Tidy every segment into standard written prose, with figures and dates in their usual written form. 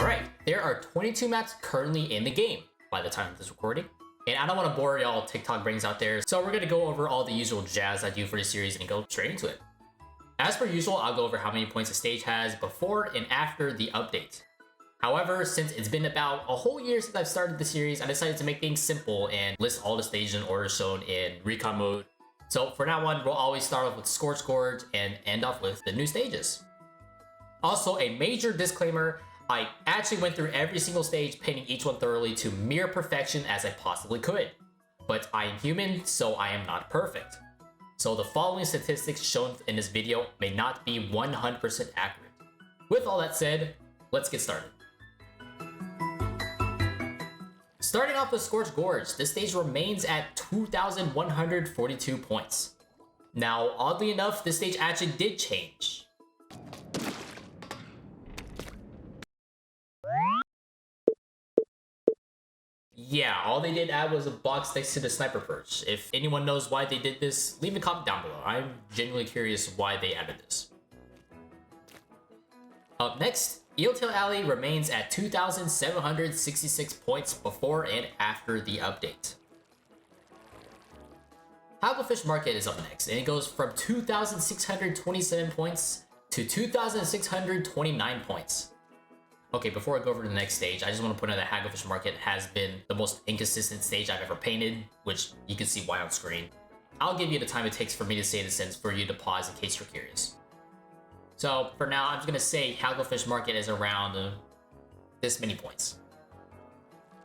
Alright, there are 22 maps currently in the game by the time of this recording. And I don't want to bore y'all TikTok brains out there, so we're going to go over all the usual jazz I do for the series and go straight into it. As per usual, I'll go over how many points a stage has before and after the update. However, since it's been about a whole year since I've started the series, I decided to make things simple and list all the stages in order shown in recon mode. So for now on, we'll always start off with Scorch, Gorge and end off with the new stages. Also, a major disclaimer, I actually went through every single stage, painting each one thoroughly to mere perfection as I possibly could. But I am human, so I am not perfect. So the following statistics shown in this video may not be 100% accurate. With all that said, let's get started. Starting off with Scorch Gorge, this stage remains at 2,142 points. Now, oddly enough, this stage actually did change. Yeah, all they did add was a box next to the sniper perch. If anyone knows why they did this, leave a comment down below. I'm genuinely curious why they added this. Up next, Eeltail Alley remains at 2,766 points before and after the update. Hagglefish Market is up next, and it goes from 2,627 points to 2,629 points. Okay, before I go over to the next stage, I just want to point out that Hagglefish Market has been the most inconsistent stage I've ever painted, which you can see why on screen. I'll give you the time it takes for me to say the sentence for you to pause in case you're curious. So for now, I'm just going to say Hagglefish Market is around this many points.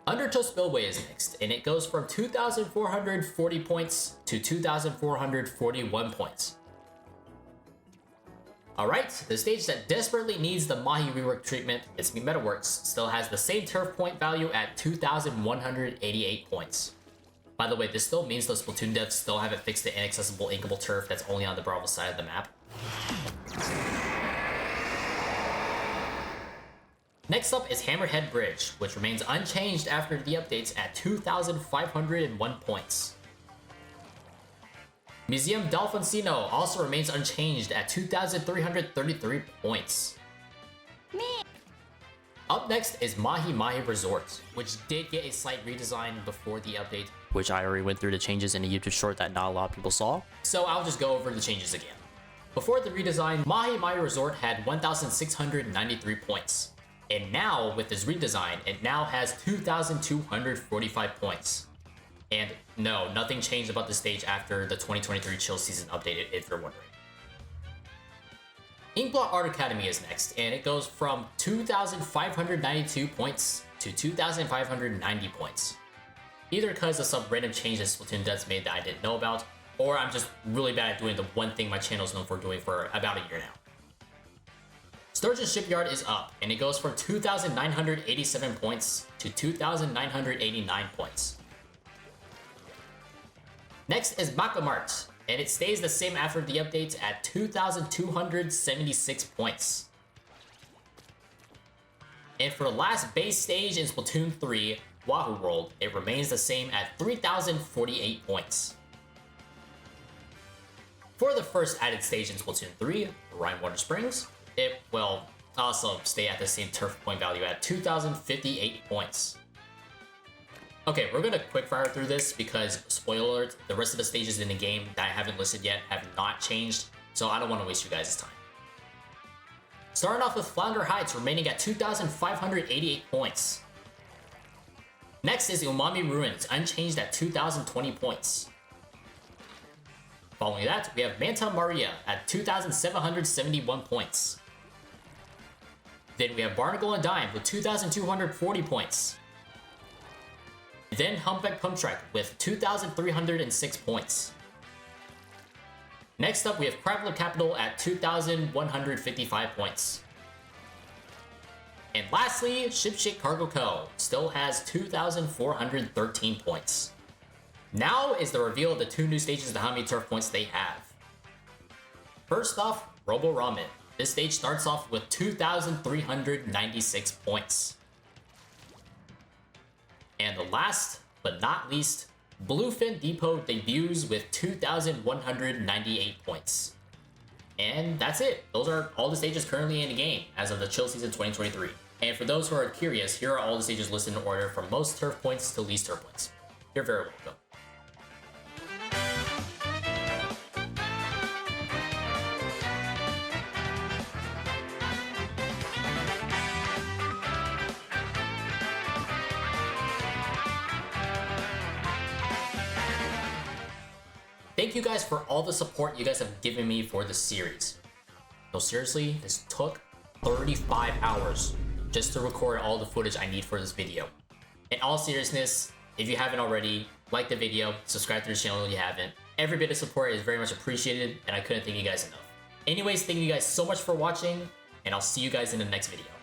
Undertow Spillway is next, and it goes from 2,440 points to 2,441 points. Alright, the stage that desperately needs the Mahi rework treatment, It's Me Metaworks, still has the same turf point value at 2,188 points. By the way, this still means those Splatoon devs still haven't fixed the inaccessible inkable turf that's only on the Bravo side of the map. Next up is Hammerhead Bridge, which remains unchanged after the updates at 2,501 points. Museum Dalfonsino also remains unchanged at 2,333 points. Me. Up next is Mahi Mahi Resort, which did get a slight redesign before the update, which I already went through the changes in a YouTube short that not a lot of people saw, so I'll just go over the changes again. Before the redesign, Mahi Mahi Resort had 1,693 points, and now with this redesign, it now has 2,245 points. And no, nothing changed about the stage after the 2023 Chill Season updated, if you're wondering. Inkblot Art Academy is next, and it goes from 2,592 points to 2,590 points. Either because of some random change that Splatoon devs made that I didn't know about, or I'm just really bad at doing the one thing my channel is known for doing for about a year now. Sturgeon Shipyard is up, and it goes from 2,987 points to 2,989 points. Next is Makamart, and it stays the same after the updates at 2,276 points. And for the last base stage in Splatoon 3, Wahoo World, it remains the same at 3,048 points. For the first added stage in Splatoon 3, Brinewater Springs, it will also stay at the same turf point value at 2,058 points. Okay, we're gonna quickfire through this because, spoiler alert, the rest of the stages in the game that I haven't listed yet have not changed, so I don't want to waste you guys' time. Starting off with Flounder Heights remaining at 2,588 points. Next is Umami Ruins, unchanged at 2,020 points. Following that, we have Manta Maria at 2,771 points. Then we have Barnacle and Dime with 2,240 points. Then Humpback Pump Track with 2,306 points. Next up, we have Craveler Capital at 2,155 points. And lastly, Shipshape Cargo Co. still has 2,413 points. Now is the reveal of the two new stages and how many turf points they have. First off, Robo Ramen. This stage starts off with 2,396 points. And the last, but not least, Bluefin Depot debuts with 2,198 points. And that's it. Those are all the stages currently in the game as of the Chill Season 2023. And for those who are curious, here are all the stages listed in order from most turf points to least turf points. You're very welcome. Thank you guys for all the support you guys have given me for this series. No, seriously, this took 35 hours just to record all the footage I need for this video. In all seriousness, if you haven't already, like the video, subscribe to the channel if you haven't. Every bit of support is very much appreciated, and I couldn't thank you guys enough. Anyways, thank you guys so much for watching, and I'll see you guys in the next video.